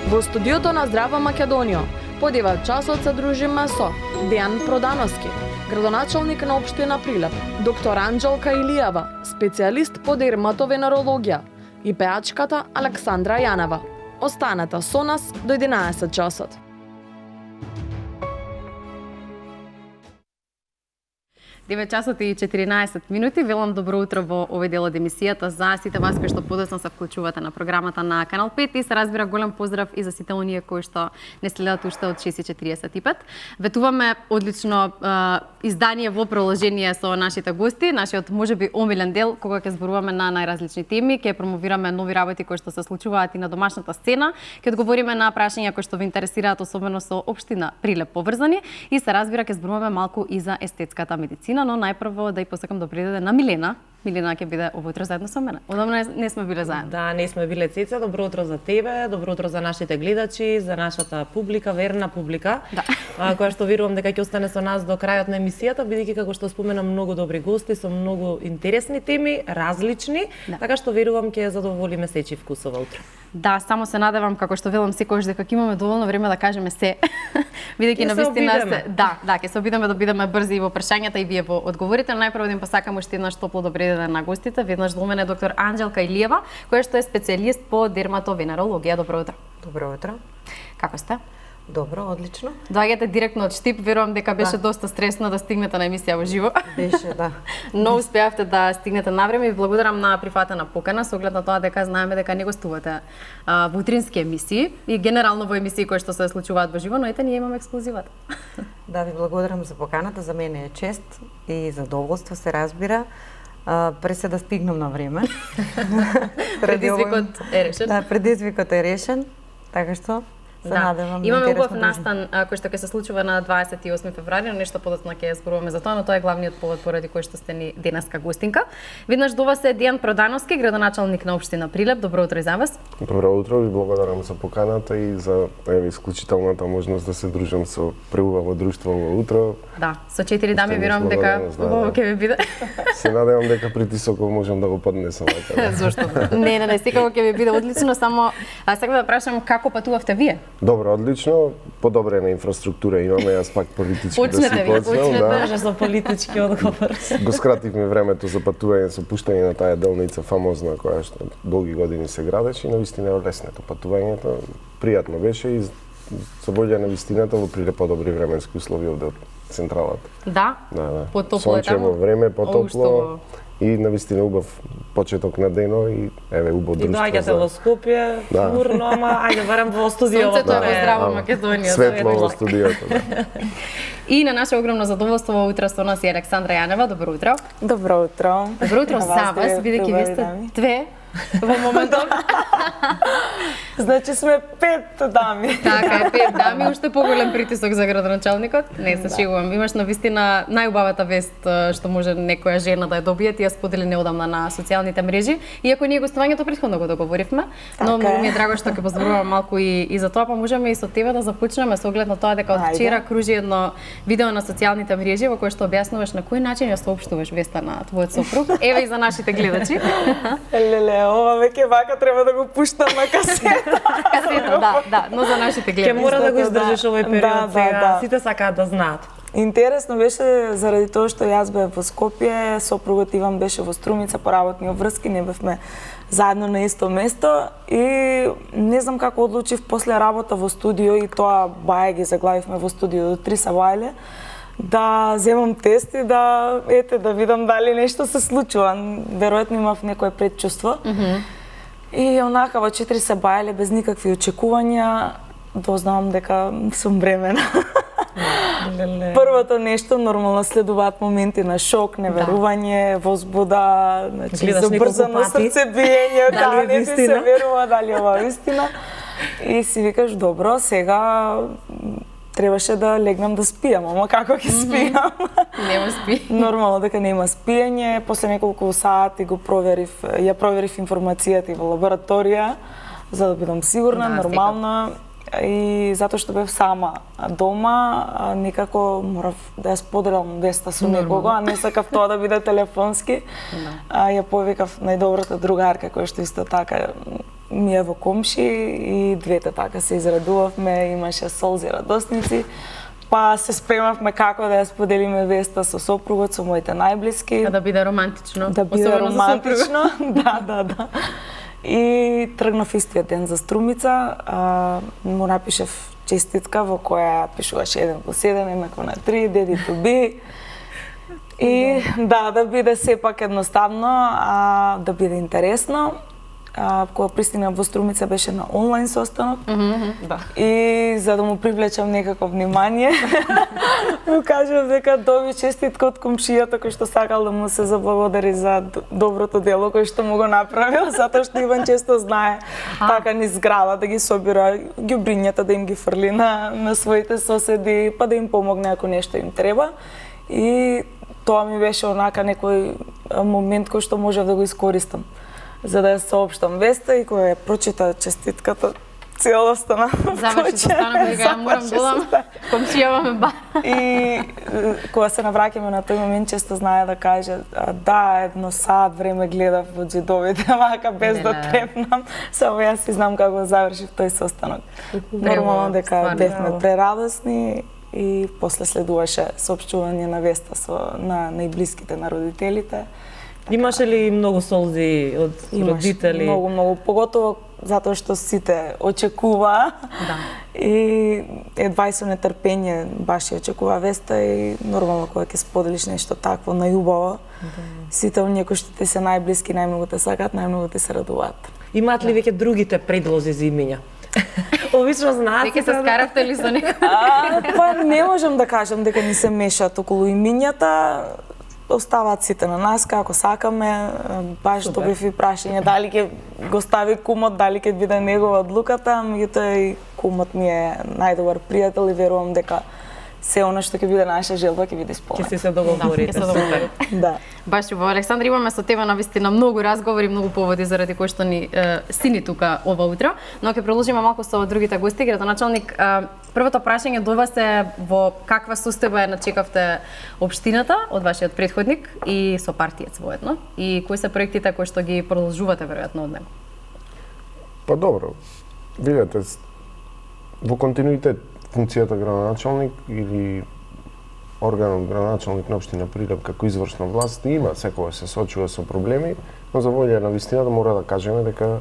Во студиото на Здрава Македонија, по 9 часот се дружиме со Дејан Продановски, градоначалник на општина Прилеп, доктор Анџелка Илиева, специјалист по дерматовенерологија, и пеачката Александра Јанева. Останете со нас до 11 часот. Часот и 14 минути. Велам добро утро во овој дел од емисијата за сите вас кои што подоцна се вклучувате на програмата на Канал 5 и се разбира голем поздрав и за сите оние кои што не следат уште од 6:45. Ветуваме одлично издание во продолжение со нашите гости, нашиот можеби омилен дел кога ќе зборуваме на најразлични теми, ќе промовираме нови работи кои што се случуваат и на домашната сцена, ќе одговориме на прашања кои што ви интересираат особено со општина Прилеп поврзани и се разбира ќе зборуваме малку и за естетската медицина, но најпрво да ја посакам добри ден на Милена. Милена ќе биде овој утро заедно со мене. Одамна не сме биле заедно. Да, не сме биле, Цеца. Добро утро за тебе, добро утро за нашите гледачи, за нашата публика, верна публика, да. Која што верувам дека ќе остане со нас до крајот на емисијата, бидејќи како што спомена многу добри гости со многу интересни теми, различни, да. Така што верувам ќе задоволиме сечи вкусова утро. Да, само се надевам како што велам секогаш дека ќе имаме доволно време да кажеме се. Бидејќи навистина се ќе се обидеме да бидеме брзи и во прашањата и вие во одговорите. Најпрво да им посакам уште еднаш топло добри ден на гостите. Веднаш до мене доктор Анџелка Илиева, која што е специјалист по дерматовенерологија. Добро утро. Добро утро. Како сте? Добро, одлично. Доаѓате директно од Штип, верувам дека беше доста стресно да стигнете на емисија во живо. Беше, да. Но успеавте да стигнете навреме и благодарам на прифатена покана со оглед на тоа дека знаеме дека не гостувате во утрински емисии и генерално во емисии кои што се случуваат во живо, но ете ние имаме ексклузивата. Да, ви благодарам за поканата, за мене е чест и задоволство се разбира. Пресе да стигнам на време. Предизвикот е решен. Да, предизвикот е решен, така што се надевам. Имаме убав настан кој што ќе се случува на 28 февруари, но нешто подоцна ќе зборуваме за тоа, но тоа е главниот повод поради кој што сте ни денеска гостинка. Веднаш до вас е Дејан Продановски, градоначалник на општина Прилеп. Добро утро и за вас. Добро утро, ви благодарам за поканата и за исклучителната можност да се дружам со преубаво друштво во утро. Да, со 4 дами верувам дека убаво ќе ви биде. Се надевам дека притисокот можам да го поднесам. Зошто? Не, секако ќе ви биде одлично, само сакам да прашам како патувавте вие? Добро, одлично, подобрена инфраструктура имаме, јас пак политички да си почнем, да. За политички одговор. Го скративме времето за патување со пуштање на таа делница фамозна која што долги години се градеше и навистина е леснето патувањето. Пријатно беше и со волја на вистината во Прилеп подобри временски услови овде од централата. Да? Да. Потопло е таму? Сончево време, потопло. И навистина убав почеток на денот и еве убаво друштво. И доаѓате во Скопје, урно, ама ајде барам во студиото. Сонцето е во Здрава Македонија. Светло во студиото, да. И на наше огромно задоволство во утро со нас е Александра Јанева. Добро утро. Добро утро. Добро утро за вас, бидејќи вие сте две во моментов. Значи сме 5 дами. Така е, 5 дами, уште поголем притисок за градоначалникот. Не се шегувам. Имаш навистина најубавата вест што може некоја жена да ја добие, ти ја сподели неодамна на социјалните мрежи. Иако ние гостувањето претходно го договоривме, но ми е драго што ќе позборувам малку и за тоа, па можеме и со тебе да започнеме со оглед на тоа дека од вчера кружи едно видео на социјалните мрежи во кое што објаснуваш на кој начин ја соопштуваш веста на твојот сопруг. Еве и за нашите гледачи. Леле, ова веќе вака треба да го пуштам на касета. Касета, да, но за нашите гледачи. Ќе мора да го издржиш овој период сега, сите сакаат да знаат. Интересно беше заради тоа што јас бев во Скопје, сопругот Иван беше во Струмица по работни обврски, не бевме заедно на исто место и не знам како одлучив после работа во студио и тоа баја ги заглавивме во студио до 3 савајле да земам тест и да видам дали нешто се случува. Веројатно имав некое предчувство. И онака во 4 сабајле без никакви очекувања дознавам дека сум бремена. Првото нешто нормално следуваат моменти на шок, неверување, возбуда, значи забрзано срцебиење, да, не ти се верува дали ова вистина. И си викаш добро, сега требаше да легнам да спијам, ама како ќе спијам? Нема спи. Нормално дека нема спиење, после неколку сати ја проверив информацијата и во лабораторија за да бидам сигурна, нормална. И затоа што бев сама дома, некако морав да ја споделам веста со некого, а не сакав тоа да биде телефонски. Ја повикав најдобрата другарка која што исто така ми е во комши и двете така се израдувавме, имаше солзи радосници. Па се спремавме како да ја споделиме веста со сопругот, со моите најблиски. Да биде романтично. Да биде особено за романтично. Да. И тргнав истиот ден за Струмица, му напишев честитка во која пишуваше 1+1 еднакво на 3, деди to be. И да биде сепак едноставно, да биде интересно. Кога пристигнав во Струмица беше на онлайн состанок. Да. И за да му привлечам некако внимание, му кажав дека доби честитка од комшијата кој што сакал да му се заблагодари за доброто дело кој што му го направил, затоа што Иван често знае така низ зграда да ги собира ѓубрињата, да им ги фрли на своите соседи, па да им помогне ако нешто им треба. И тоа ми беше онака некој момент кој што можев да го искористам за да ја соопштам веста и кога ја прочита честитката целосно Заврши состанокот и ја морам додам. Комшијава ме ба. И кога се навраќаме на тој момент често знае да каже да, едно сат време гледав во џедовите вака без да трепнам. Само јас си знам како завршив тој состанок. Нормално дека бевме прерадосни и после следуваше соопштување на веста на најблиските на родителите. Имаше ли многу солзи од родители? Многу, поготово затоа што сите очекуваа. Да. И едва со нетрпение баш ја очекува веста и нормално кога ќе споделиш нешто такво најубаво, сите оние кои што ти се најблиски, најмногу те сакаат, најмногу те се радуваат. Имаат ли веќе другите предлози за имиња? Обично знаат. Веќе се скаравте ли со некој? Па не можам да кажам дека ни се мешаат околу имињата. Оставаат сите на нас како сакаме, баш добив и прашање дали ќе го стави кумот, дали ќе биде негова одлуката, меѓутоа и кумот ми е најдобар пријател и верувам дека се она што ќе биде наша желба ќе биде исполнето. Ќе се договорите. Да, ќе се договорите. Да. Баш убаво, Александра, имаме со тебе навистина многу разговори, многу поводи заради кои што ни сини тука ова утро, но ќе продолжиме малку со другите гости. Градоначалник, првото прашање до вас е во каква состојба ја начекавте општината од вашиот претходник и со партијец воедно, и кои се проектите кои што ги продолжувате веројатно од него? Па добро, видете, во континуитет функцијата градоначалник или органот градоначалник на општина Прилеп како извршна власт има секогаш се соочува со проблеми, но за волја на вистината мора да кажеме дека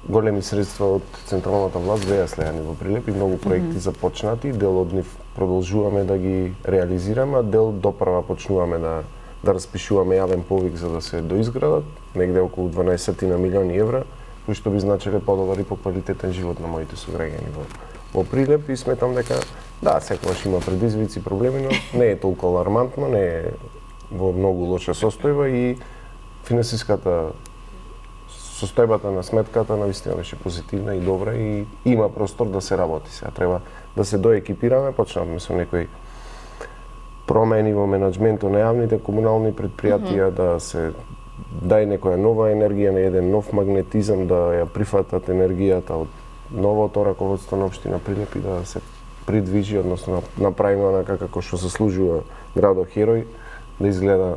големи средства од централната власт беа слеани во Прилеп и многу проекти започнати, дел од нив продолжуваме да ги реализираме, а дел допрва почнуваме да распишуваме јавен повик за да се доизградат, негде околу 12 милиони евра, кои што би значеле подобар и поквалитетен живот на моите сограѓани во Прилеп и сметам дека да, секогаш има предизвици, проблеми, но не е толку алармантно, не е во многу лоша состојба и финансиската состојбата на сметката навистина беше позитивна и добра и има простор да се работи. Сега треба да се доекипираме, почнавме со некои промени во менаџментот на јавните комунални претпријатија, да се дај некоја нова енергија, на еден нов магнетизам, да ја прифатат енергијата од новото раководство на општина Прилеп и да се придвижи, односно направиме онака како што заслужува градот Херој, да изгледа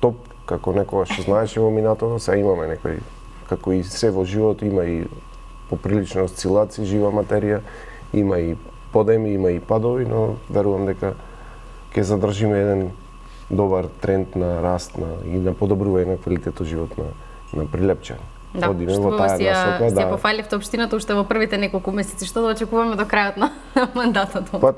топ, како некога што знаеше во минатото. Сега имаме некои, како и се во живот, има и поприлични осцилации, жива материја, има и подеми, има и падови, но верувам дека ќе задржиме еден добар тренд на раст и на подобрување на квалитетот живот на прилепчани. Да, што си ја пофаливте општината уште во првите неколку месеци, што да очекуваме до крајот на мандатот? Па,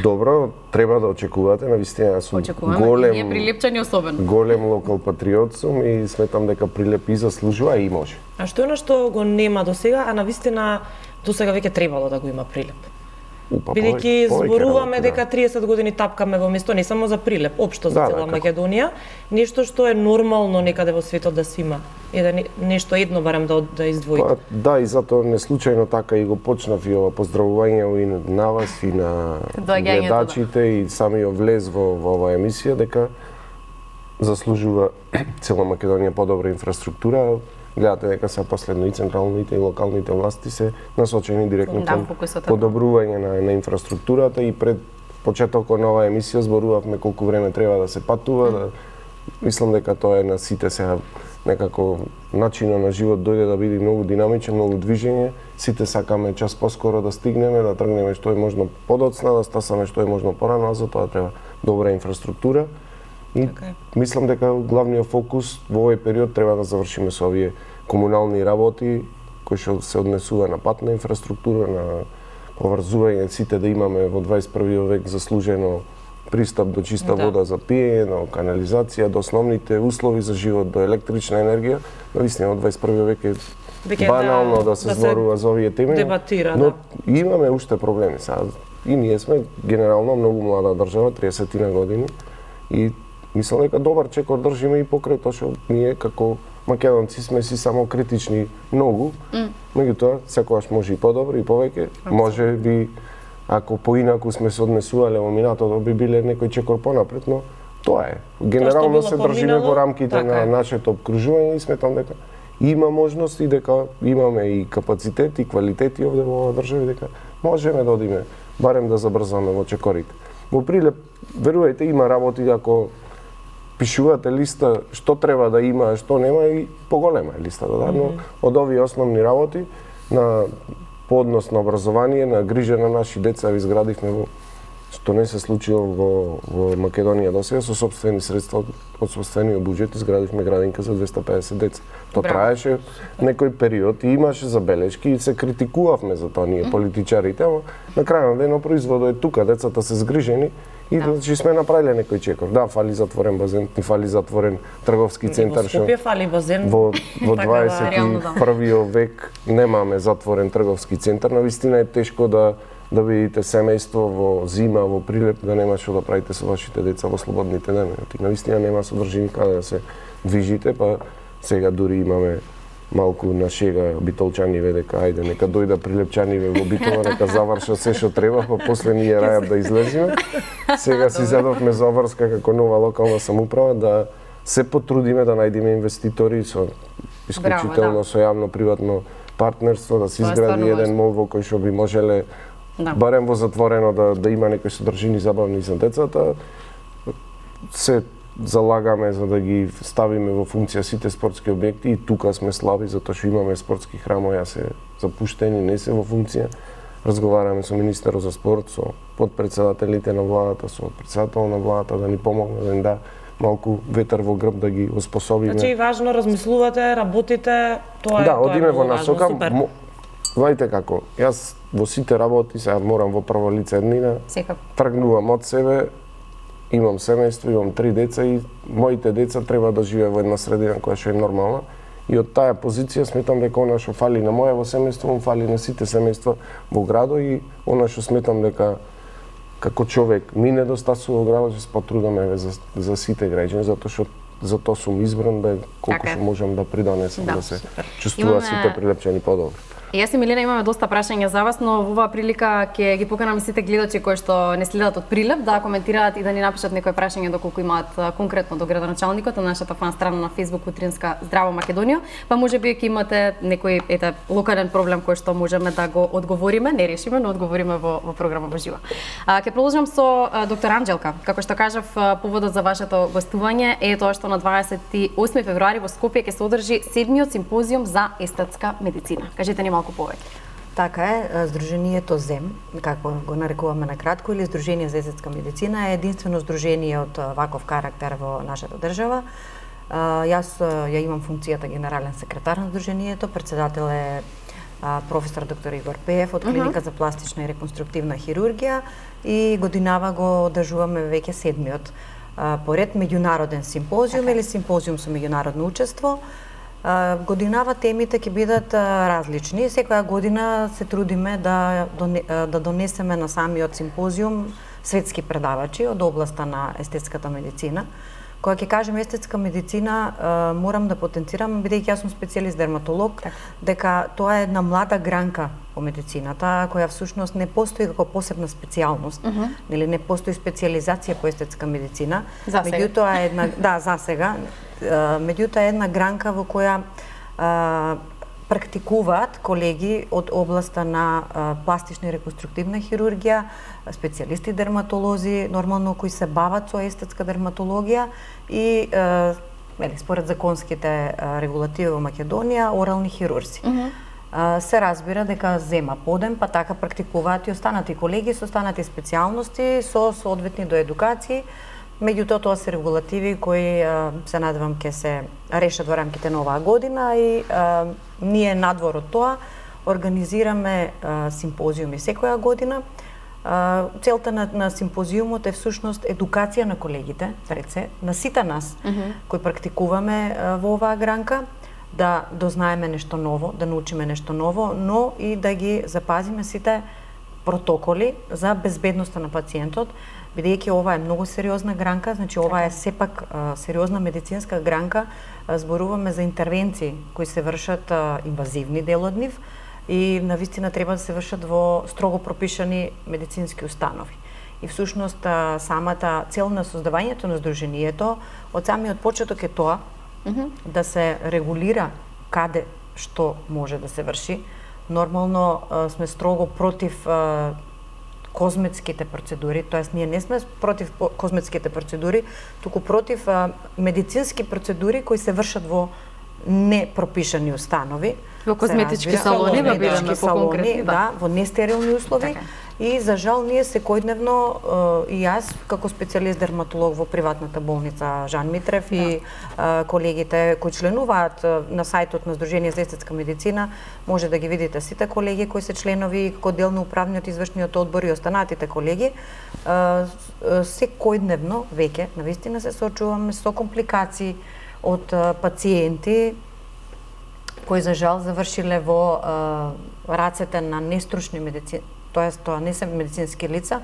добро, треба да очекувате, навистина сум голем, ние прилепчани особено. Голем локал патриот сум и сметам дека Прилеп и заслужува и може. А што е што го нема до сега, а навистина до сега веќе требало да го има Прилеп? Бидејќи зборуваме дека 30 години тапкаме во место не само за Прилеп, општо за цела Македонија, нешто што е нормално некаде во светот да се има. Нешто едно барем да издвоите. Па, да, и затоа не случајно така и го почнав и ова поздравување и на вас и на гледачите и самиот влез во оваа емисија дека заслужува цела Македонија подобра инфраструктура. Гледате дека се последно и централните и локалните власти се насочени директно кон подобрување на инфраструктурата и пред почетокот на оваа емисија зборувавме колку време треба да се патува, мислам дека тоа е на сите сега некако начинот на живот дојде да биде многу динамичен, многу движење, сите сакаме час поскоро да стигнеме, да тргнеме што е можно подоцна, да стасаме што е можно порано, а за тоа треба добра инфраструктура. И мислам дека главниот фокус во овој период треба да завршиме со овие комунални работи кои што се однесува на патна инфраструктура, на поврзување, сите да имаме во 21 век заслужено пристап до чиста вода за пиење, до канализација, до основните услови за живот, до електрична енергија. Навистина, во 21 век е банално да се зборува за овие теми, дебатира, но имаме уште проблеми. И ние сме генерално многу млада држава, 30 години, и мислам дека добар чекор држиме и покрај тоа што ние како македонци сме си само критични многу, меѓутоа секогаш може и подобро и повеќе, може би ако поинаку сме се однесувале во минатото би биле некој чекор понапред, но тоа е. Генерално се држиме во рамките на нашето обкружување и сметам дека има можности, дека имаме и капацитет и квалитети овде во оваа држава, дека можеме да одиме, барем да забрзаме во чекорите. Во Прилеп, верувајте, има работи, ако пишувате листа што треба да има, што нема, и поголема е листа додадено од овие основни работи на по однос на образование, на грижа на наши деца, ви изградивме во што не се случило во Македонија досега со сопствени средства од сопствениот буџет, изградивме градинка за 250 деца. Тоа траеше некој период и имаше забелешки и се критикувавме за тоа ние политичарите, ама на крајот на денот производот е тука, децата се згрижени и значи сме направиле некој чекор. Да, фали затворен базен, и фали затворен трговски центар што во Скопје фали базен. Во 21 век немаме затворен трговски центар, навистина е тешко да видите семејство во зима, во Прилеп, да нема што да правите со вашите деца во слободните дни. Навистина нема содржини каде да се движите, па сега дури имаме малку на шега битолчаниве дека ајде нека дојда прилепчаниве во Битола, нека завршат се што треба, па после ние рајат да излеземе. Сега си задовме за врска како нова локална самоуправа да се потрудиме да најдеме инвеститори со исклучително со јавно-приватно партнерство, да се изгради еден мол во кој што би можеле барем во затворено да има некои содржини забавни за децата. Се залагаме за да ги ставиме во функција сите спортски објекти и тука сме слаби затоа што имаме спортски храмови, а се запуштени, не се во функција. Разговараме со министерот за спорт, со подпредседателите на владата, со председател на владата да ни помогне, да ни да малку ветер во грб да ги оспособиме. Значи важно размислувате, работите, тоа е да, одиме во важно, насока. супер. Знаете како, јас во сите работи сега морам во прво лице еднина. Тргнувам од себе, имам семејство, имам 3 деца и моите деца треба да живеат во една средина која што е нормална. И од таа позиција сметам дека она што фали на мојево семејство, фали на сите семејства во градот и она што сметам дека како човек ми недостасува во градот, ќе се потрудам за сите граѓани, затоа што за тоа сум избран да колку што можам да придонесам да се чувствуваат сите прилепчани подобро. Јас и Милена имаме доста прашања за вас, но во оваа прилика ќе ги поканам сите гледачи кои што не следат од Прилеп да коментираат и да ни напишат некои прашања доколку имаат конкретно до градоначалникот на нашата фан страна на Facebook Утринска Здраво Македонија, па можеби ќе имате некој локален проблем кој што можеме да го одговориме, не решиме, но одговориме во програма во живо. Ќе продолжам со доктор Анџелка. Како што кажав, поводот за вашето гостување е тоа што на 28 февруари во Скопје ќе се одржи 7-миот симпозиум за естетска медицина. Кажете ни малку повеќе. Така е, Сдруженијето ЗЕМ, како го нарекуваме на кратко, или Сдружение за естетска медицина, е единствено сдружение од ваков карактер во нашата држава. Јас ја имам функцијата генерален секретар на Сдруженијето, председател е професор доктор Игор Пеев од Клиника за пластична и реконструктивна хирургија и годинава го одржуваме веќе 7-миот поред меѓународен симпозиум или симпозиум со меѓународно учество. Годинава темите ќе бидат различни. Секоја година се трудиме да донесеме на самиот симпозиум светски предавачи од областа на естетската медицина. Кога ќе кажем естетска медицина, морам да потенцирам, бидејќи јас сум специјалист дерматолог, дека тоа е една млада гранка по медицината, која всушност не постои како посебна специјалност, или не постои специјализација по естетска медицина. Меѓутоа е една, за сега, меѓутоа е една гранка во која практикуваат колеги од областа на пластична и реконструктивна хирургија, специјалисти дерматолози, нормално кои се бават со естетска дерматологија и според законските регулативи во Македонија, орални хирурзи. Се разбира дека зема подем, па така практикуваат и останати колеги со останати специјалности, со соодветни до едукации. Меѓутоа, тоа се регулативи кои се надевам ќе се решат во рамките на оваа година и ние надвор од тоа организираме симпозиуми секоја година. Целта на симпозиумот е всушност едукација на колегите, пред се, на сите нас кои практикуваме во оваа гранка, да дознаеме нешто ново, да научиме нешто ново, но и да ги запазиме сите протоколи за безбедноста на пациентот, бидејќи ова е многу сериозна гранка, значи ова е сепак сериозна медицинска гранка, зборуваме за интервенции кои се вршат инвазивни дел од нив и навистина треба да се вршат во строго пропишани медицински установи. И всушност самата цел на создавањето на здруженијето од самиот почеток е тоа да се регулира каде што може да се врши. Нормално сме строго против козметските процедури, тоест ние не сме против козметските процедури, туку против медицински процедури кои се вршат во непропишани установи. Во козметички салони, да бидеме поконкретни, да, во нестерилни услови. Така. И за жал ние секојдневно и јас како специјалист дерматолог во приватната болница Жан Митрев и колегите кои членуваат на сајтот на Сдружение за естетска медицина, може да ги видите сите колеги кои се членови како дел на управниот извршниот одбор и останатите колеги. Секојдневно веќе навистина се соочуваме со компликации од пациенти кои за жал завршиле во рацете на нестручни медицини, тоест тоа не се медицински лица,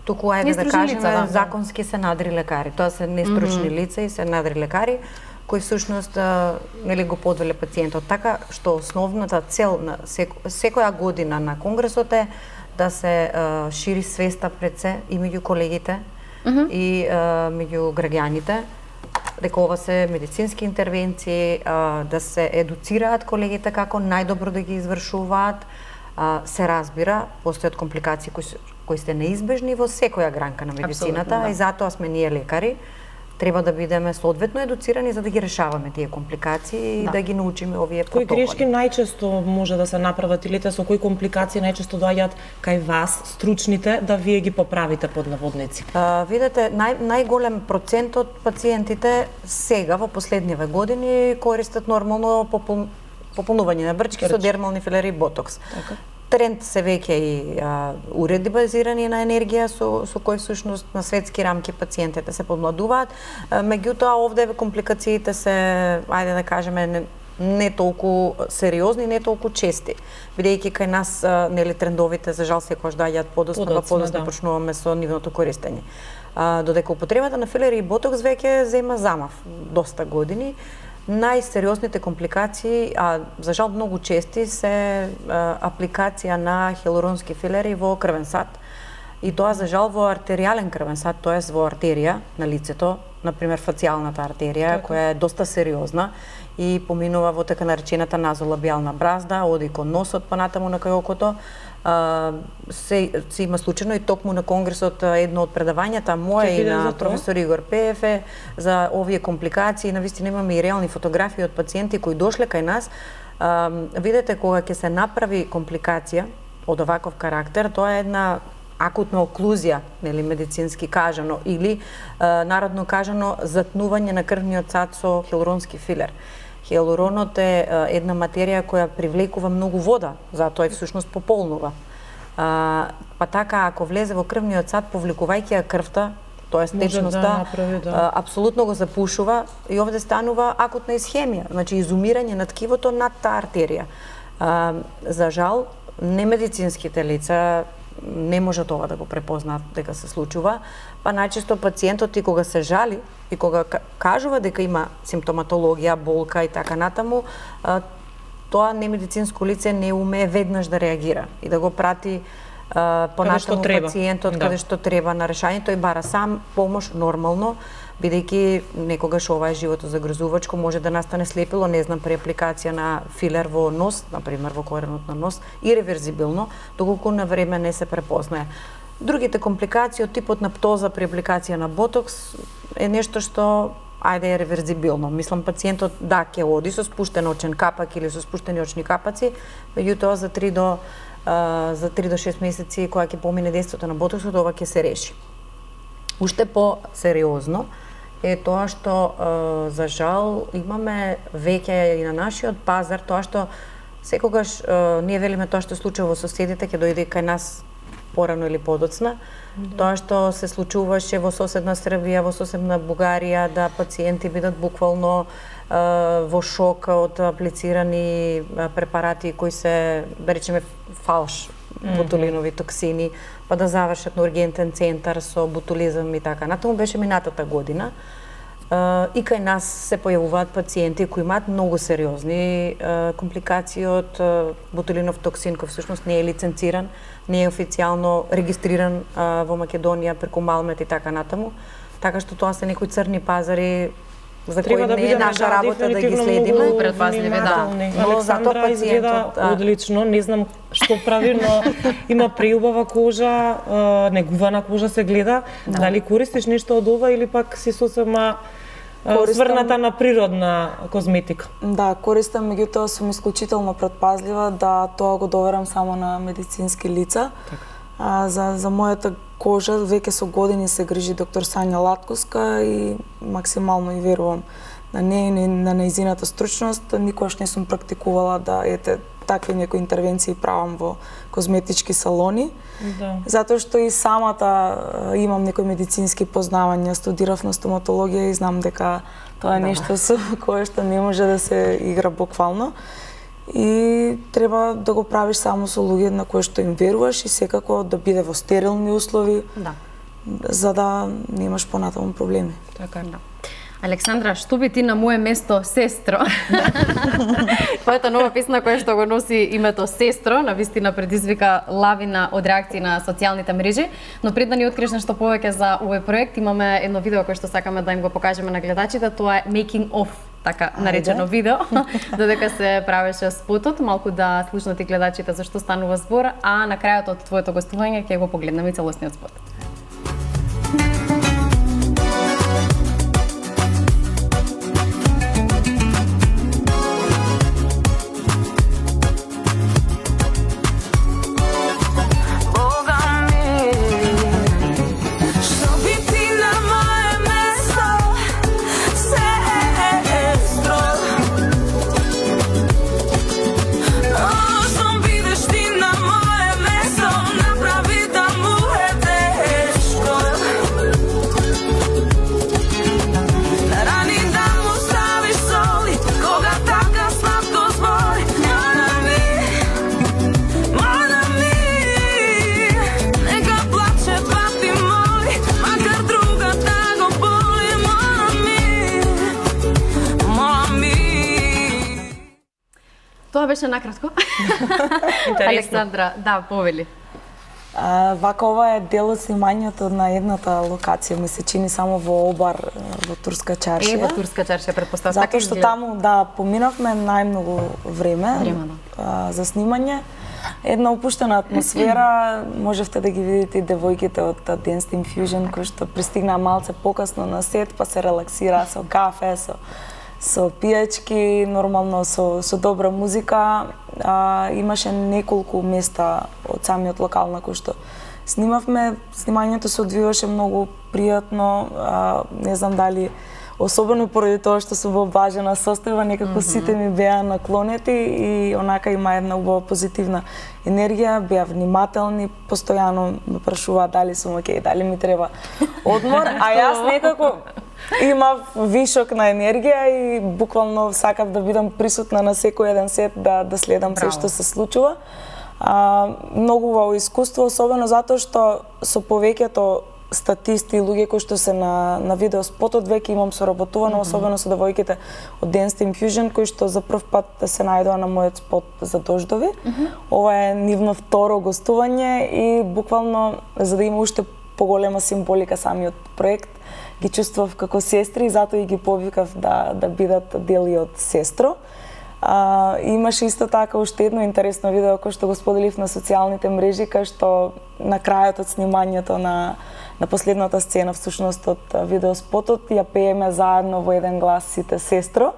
туку ајде да кажеме законски се надри лекари. Тоа се нестручни лица и се надри лекари кои всушност нели го подвеле пациентот. Така што основната цел на секоја година на конгресот е да се шири свеста пред се и меѓу колегите и меѓу граѓаните дека ова се медицински интервенции, да се едуцираат колегите како најдобро да ги извршуваат. Се разбира, постојат компликации кои се неизбежни во секоја гранка на медицината, и затоа сме ние лекари. Треба да бидеме соодветно едуцирани за да ги решаваме тие компликации и да ги научиме овие протоколи. Кои грешки најчесто може да се направат или со кои компликации најчесто доаѓаат кај вас, стручните, да вие ги поправите под наводници? Видете, најголем процент од пациентите сега во последниве години користат нормално пополнување на брчки со дермални филери и ботокс. Така. Тренд се веќе и уреди базирани на енергија со кои всушност на светски рамки пациентите се помладуваат. Меѓутоа овде компликациите се, ајде да кажеме, не толку сериозни, не толку чести. Бидејќи кај нас нели трендовите за жал секогаш доаѓаат подоцна, па подоцна почнуваме со нивното користење. Додека употребата на филери и ботокс веќе зема замав доста години. Најсериозните компликации, за жал многу чести, се апликација на хиалуронски филери во крвен сад. И тоа за жал во артеријален крвен сад, тоест во артерија на лицето, например фацијалната артерија, која е доста сериозна и поминува во така наречената назолабијална бразда, оди кон носот, понатаму на кај окото. Се има случајно и токму на конгресот едно од предавањата моја и на професор Игор Пеев е за овие компликации. Навистина имаме и реални фотографии од пациенти кои дошле кај нас. Видете, кога ќе се направи компликација од оваков карактер, тоа е една акутна оклузија, нели медицински кажано, или народно кажано затнување на крвниот сад со хиалуронски филер. Хиалуронот е една материја која привлекува многу вода, затоа и всушност пополнува. Па така, ако влезе во крвниот сад, повлекувајќи ја крвта, тоест течноста, апсолутно го запушува и овде станува акутна исхемија, значи изумирање на ткивото над таа артерија. За жал, немедицинските лица не може тоа да го препознаат дека се случува, па најчесто пациентот и кога се жали и кога кажува дека има симптоматологија, болка и така натаму, тоа немедицинско лице не умее веднаш да реагира и да го прати понатаму пациентот каде што треба на решањето и бара сам помош нормално, бидејќи некогаш ова е животозагрозувачко, може да настане слепило, не знам, при апликација на филер во нос, например во коренот на нос, иреверзибилно, доколку на време не се препознае. Другите компликации од типот на птоза при апликација на ботокс е нешто што ајде е реверзибилно. Мислам, пациентот да ќе оди со спуштен очен капак или со спуштени очни капаци, меѓутоа за 3 до 6 месеци кога ќе помине дејството на ботоксот, ова ќе се реши. Уште по-сериозно е тоа што за жал имаме веќе и на нашиот пазар тоа што секогаш ние велиме тоа што се случува во соседите ќе дојде кај нас порано или подоцна. Тоа што се случуваше во соседна Србија, во соседна Бугарија, да пациенти бидат буквално во шок од аплицирани препарати кои се, да речеме, фалш ботулинови токсини, па да завршат на ургентен центар со ботулизам и така. Натаму беше минатата година. И кај нас се појавуваат пациенти кои имаат многу сериозни компликации од ботулинов токсин, кој всушност не е лиценциран, не е официјално регистриран во Македонија преку Малмет и така натаму. Така што тоа се некои црни пазари за кои не е наша работа да ги следиме. Предпазливи, да. Но затоа пациентот одлично, не знам што прави, но има преубава кожа, негувана кожа се гледа. Дали користиш нешто од ова или пак си сосема сврната на природна козметика? Да, користам, меѓутоа сум исклучително предпазлива да тоа го доверам само на медицински лица. За мојата кожа веќе со години се грижи доктор Сања Латкоска и максимално и верувам на неја и на нејзината стручност. Никогаш не сум практикувала да такви некои интервенции правам во козметички салони. Да. Затоа што и самата имам некои медицински познавања, студирав на стоматологија и знам дека тоа е нешто со кое што не може да се игра буквално. И треба да го правиш само со луѓе на кои што им веруваш и секако да биде во стерилни услови, за да немаш понатаму проблеми. Така е. Александра, што би ти на моје место, сестро? Твојата нова песна која што го носи името Сестро, навистина предизвика лавина од реакции на социјалните мрежи, но пред да ни откриеш нешто повеќе за овој проект, имаме едно видео кое што сакаме да им го покажеме на гледачите, тоа е Making of, така наречено видео, додека се правеше спотот, малку да слушнат и гледачите за што станува збор, а на крајот од твоето гостување ќе го погледнеме и целосниот спот. Тоа беше накратко. Александра, да, повели. Вака ова е дел од снимањето на едната локација, ми се чини само во Обар, во Турска чаршија. Во Турска чаршија, претпоставам. Затоа што таму, да, поминавме најмногу време за снимање. Една опуштена атмосфера, можевте да ги видите и девојките од Dance Infusion, кои што пристигнаа малце покасно на сет, па се релаксираа со кафе, со пијачки, нормално со добра музика. Имаше неколку места од самиот локал на кој што снимавме. Снимањето се одвиваше многу пријатно, не знам дали особено поради тоа што сум во важена состојба, некако сите ми беа наклонети и онака има една убава позитивна енергија, беа внимателни, постојано ме прашуваа дали сум окей, дали ми треба одмор, а јас некако имав вишок на енергија и буквално сакав да бидам присутна на секој еден сет, да следам се што се случува. Многу убаво искуство, особено затоа што со повеќето статисти и луѓе кои што се на видео спотот веќе имам соработувано, особено со девојките од Dance Infusion, кои што за прв пат се најдоа на мојот спот за дождови. Ова е нивно второ гостување и буквално за да има уште поголема символика самиот проект, ги чувствував како сестри и затоа и ги повикав да бидат дел и од Сестро. Имаше исто така уште едно интересно видео кој што го споделив на социјалните мрежи, кај што на крајот од снимањето на на последната сцена всушност од видеоспотот ја пееме заедно во еден глас сите сестро.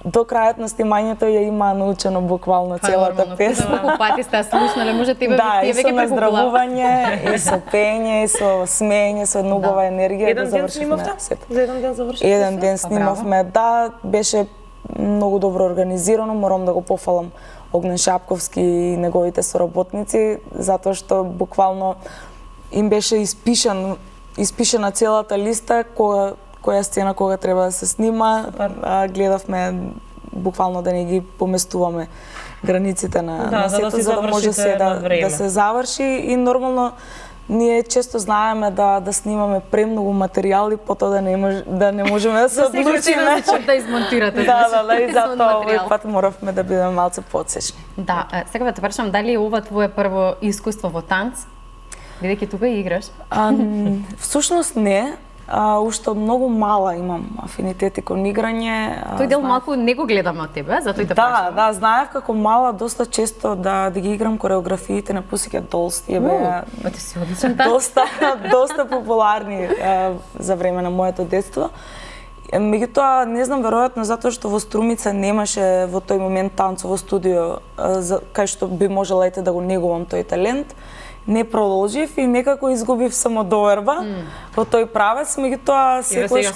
До крајот на снимањето ја има научено буквално целата песна. Колку пати сте слушнале, може тебе да, тие веќе преку наздравување, и со пење, и со смеење, со убава енергија. Еден ден снимавте? За еден ден завршивте? Еден ден снимавме, да, беше многу добро организирано, морам да го пофалам Огнен Шапковски и неговите соработници, затоа што буквално им беше испишана целата листа која сцена кога треба да се снима. Гледавме буквално да не ги поместуваме границите на сето, за да може се да се заврши, и нормално ние често знаеме да снимаме премногу материјали, потоа да не можеме да се одлучиме. Да измонтирате. Да, и затоа овој пат моравме да бидеме малце потсечни. Да, сега те прашам, дали е ова твое прво искуство во танц? Бидејќи тука играш? Всушност не. Уште од многу мала имам афинитети кон играње. Тој дел малку не го гледаме од тебе, затоа и те прашам. Да, знаев како мала доста често да ги играм кореографиите на Pussycat Dolls. Тие беа ти си одличен танц. Доста популарни за време на моето детство. Меѓутоа, не знам, веројатно затоа што во Струмица немаше во тој момент танцово студио кај што би можела да го негувам тој талент. Не продолжив и некако изгубив самодоверба во тој правец, меѓутоа секогаш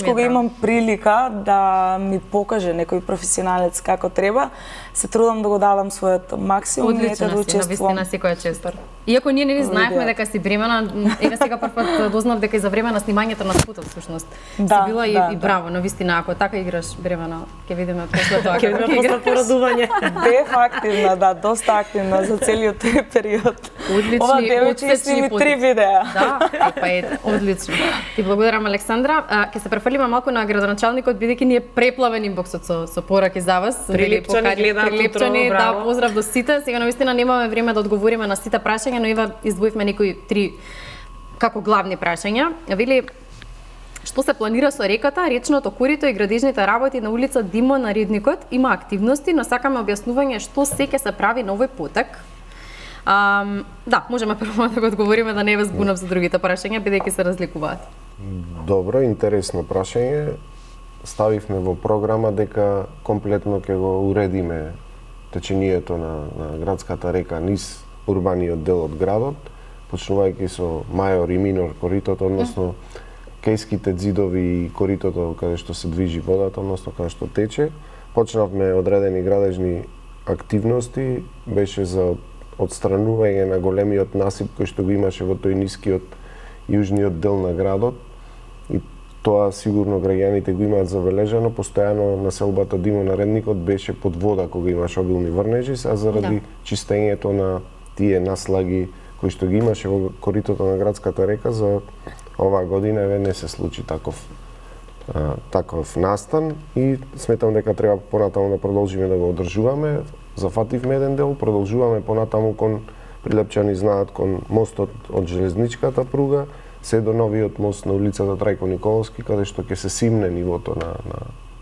кога имам прилика да ми покаже некој професионалец како треба, се трудам да го дадам својот максимум и да учествувам. Навистина секоја чест. Иако ние не знаевме дека си бремена, еве сега првпат дознав дека и за време на снимањето на спотот всушност си била и браво, навистина, ако така играш бремена, ќе видиме после тоа како ќе играш. Порадување. Бев активна, да, доста активна за целиот тој период. Одлични, ова девојче сними 3 видеа. Да, одлично. Ти благодарам, Александра. Ќе се префрлиме малку на градоначалникот, бидејќи ни е преплавен инбоксот со пораки за вас. Прилипчани, да, поздрав до сите. Сега навистина немаме време да одговориме на сите прашања, но ива издвоивме некои 3 како главни прашања. Вели, што се планира со реката, речното корито и градежните работи на улица Димо на Ридникот? Има активности, но сакаме објаснување што се ќе се прави на овој потек. Да, можеме прво да го одговориме, да не ве збунав за другите прашања, бидејќи се разликуваат. Добро, интересно прашање. Ставивме во програма дека комплетно ќе го уредиме течението на градската река низ урбаниот дел од градот, почнувајќи со мајор и минор коритото, односно кејските ѕидови и коритото каде што се движи водата, односно каде што тече. Почнавме одредени градежни активности, беше за одстранување на големиот насип кој што го имаше во тој нискиот јужниот дел на градот. И тоа сигурно граѓаните го имаат забележано, постојано населбата Димо на Ридникот беше под вода кога имаше обилни врнежи, а заради чистењето на тие наслаги кои што ги имаше во коритото на градската река, за оваа година не се случи таков настан и сметам дека треба понатаму да продолжиме да го одржуваме. Зафативме еден дел, продолжуваме понатаму кон Прилепчани знаат кон мостот од железничката пруга, се до новиот мост на улицата Трајко Николовски, каде што ќе се симне нивото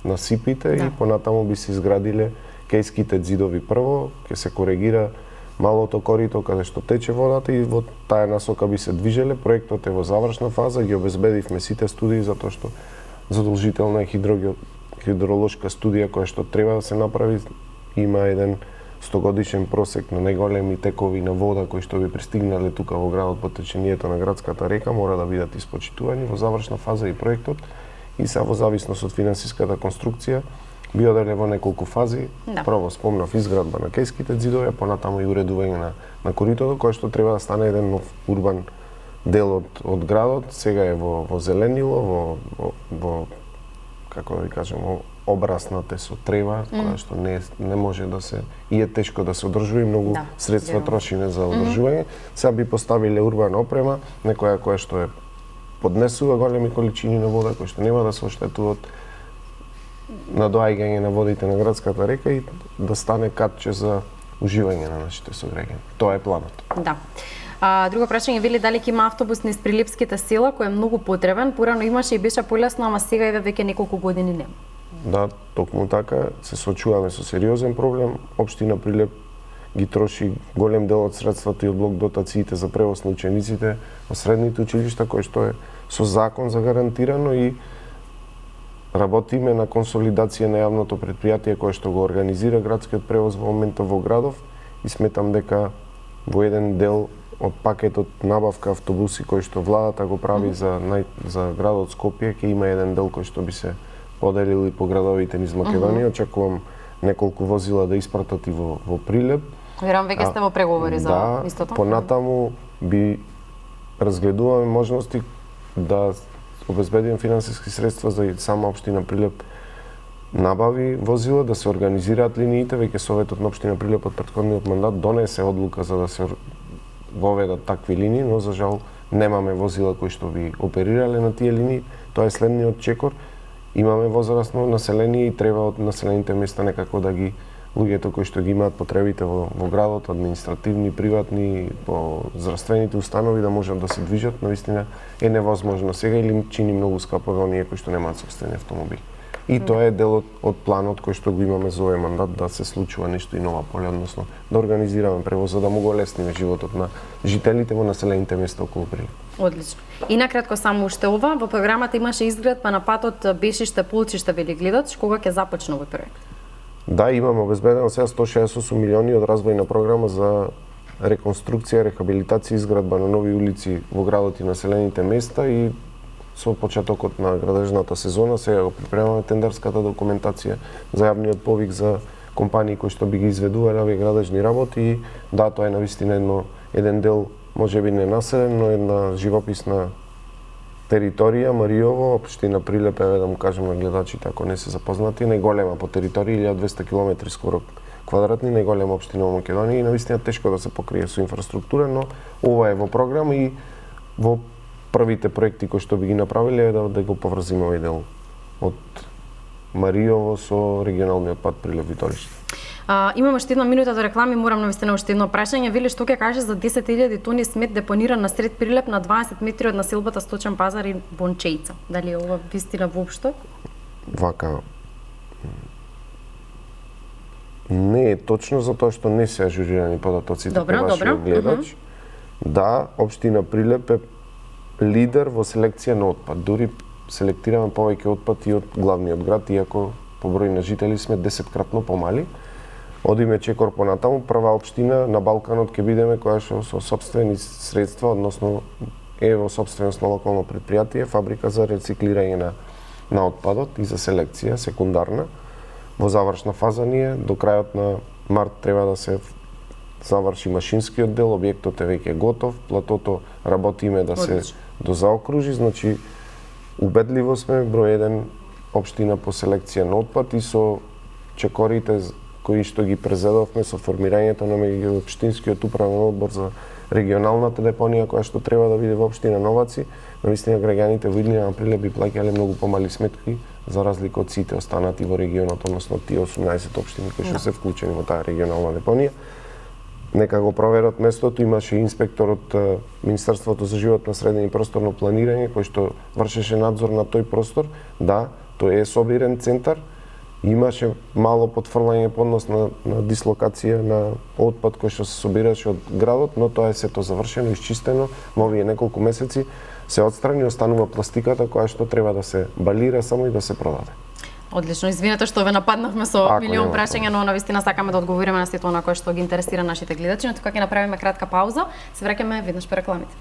на сипите и понатаму би се изградиле кејските ѕидови прво, ќе се коригира малото корито каде што тече водата и во таа насока би се движеле. Проектот е во завршна фаза, ги обезбедивме сите студии затоа што задолжителна е хидролошка студија која што треба да се направи. Има еден 100-годишен просек на најголеми текови на вода кои што би пристигнале тука во градот по течението на градската река, мора да бидат испочитувани. Во завршна фаза и проектот и се во зависност од финансиската конструкција би оделе во неколку фази. Прво спомнав изградба на кејските ѕидови, понатаму и уредување на коритото, кое што треба да стане еден нов урбан дел од градот. Сега е во зеленило, во како да ви кажем, обрасната со трева, која што не може да се и е тешко да се одржува и многу средства трошиме за одржување. Сега би поставиле урбана опрема, некоја која што е поднесува големи количини на вода, кои што нема да се оштетуваат на доаѓање на водите на градската река и да стане катче за уживање на нашите сограѓани. Тоа е планот. Да. Друго прашање, вели дали ќе има автобус низ Прилепските села кој е многу потребен, порано имаше и беше полесно, ама сега еве веќе неколку години нема. Да, токму така, се соочуваме со сериозен проблем. Општина Прилеп ги троши голем дел од средствата и од блок дотациите за превоз на учениците во средните училишта, кој што е со закон загарантирано, и работиме на консолидација на јавното предпријатие кое што го организира градскиот превоз во моментот во градов, и сметам дека во еден дел од пакетот набавка автобуси кој што владата го прави за градот Скопје, ќе има еден дел кој што би се поделил и по градовите низ Македонија. Очекувам неколку возила да испратат и во Прилеп. Верам веќе сте во преговори за истото. Понатаму би разгледуваме можности да обезбедиме финансиски средства за сама општина Прилеп набави возила, да се организираат линиите. Веќе Советот на општина Прилеп од претходниот мандат донесе одлука за да се воведат такви линии, но за жал немаме возила кои што би оперирале на тие линии. Тоа е следниот чекор. Имаме возрасно население и треба од населените места некако да ги луѓето кои што ги имаат потребите во градот, административни, приватни, по здравствените установи да можат да се движат, навистина е невозможно сега или им чини многу скапо за оние кои што немаат сопствени автомобили. И тоа е дел од планот кој што го имаме за овој мандат, да се случува нешто и нова поле, односно да организираме превоз за да му го олесниме животот на жителите во населените места околу Прилеп. Одлично. И накратко само уште ова, во програмата имаше изградба на патот Бешиште-Полчиште Велигледач, кога ќе започне овој проект? Да, имаме обезбедено сега 168 милиони од развојна програма за реконструкција, рехабилитација и изградба на нови улици во градот и населените места, и со почетокот на градежната сезона сега го припремаме тендерската документација за јавниот повик за компании кои што би ги изведувале овие градежни работи. И да, тоа е навистина еден дел можеби не населен, но една живописна територија, Мариово, општина Прилеп, да му кажем на гледачите ако не се запознати, најголема по територија, 1200 км скоро квадратни, најголема општина во Македонија, и навистина тешко да се покрие со инфраструктура, но ова е во програма и во првите проекти кои што би ги направиле е да го поврзиме овој дел од Мариово со регионалниот пат Прилеп-Виториште. Имаме уште една минута до реклами, морам навистина уште едно прашање. Вели, што ќе каже за 10.000 тони смет депониран на сред Прилеп на 20 метри од населбата Сточен пазар и Бончејца? Дали е ова вистина воопшто? Вака, не е точно, затоа што не се ажурирани податоците по вашиот гледач. Да, општина Прилеп е лидер во селекција на отпад. Дури селектираме повеќе отпад и од главниот град, иако по број на жители сме 10-кратно помали. Одиме чекор понатаму, прва општина на Балканот ќе бидеме која што со сопствени средства, односно е во сопственост на локално предпријатие, фабрика за рециклирање на отпадот и за селекција секундарна. Во завршна фаза ние, до крајот на март треба да се заврши машинскиот дел, објектот е веќе готов, платото работиме да се дозаокружи, значи убедливо сме број 1 општина по селекција на отпад, и со чекорите кои што ги презедовме со формирањето на меѓуопштинскиот управен одбор за регионалната депонија која што треба да биде во општина Новаци, навистина граѓаните во иднина на Прилеп би плаќале многу помали сметки за разлика од сите останати во регионот, односно тие 18 општини кои што се вклучени во таа регионална депонија. Нека го проверат местото, имаше инспектор од Министерството за животна средина и просторно планирање кој што вршеше надзор на тој простор. Да, тој е собирен центар, имаше мало потфрлање по однос на дислокација на отпад кој што се собираше од градот, но тоа е сето завршено, изчистено, во овие неколку месеци се отстрани, останува пластиката која што треба да се балира само и да се продаде. Одлично, извинете што ве нападнавме со милион прашања, но навистина сакаме да одговориме на сето она кое што ги интересира нашите гледачи, но тука ќе направиме кратка пауза, се враќаме веднаш по рекламите.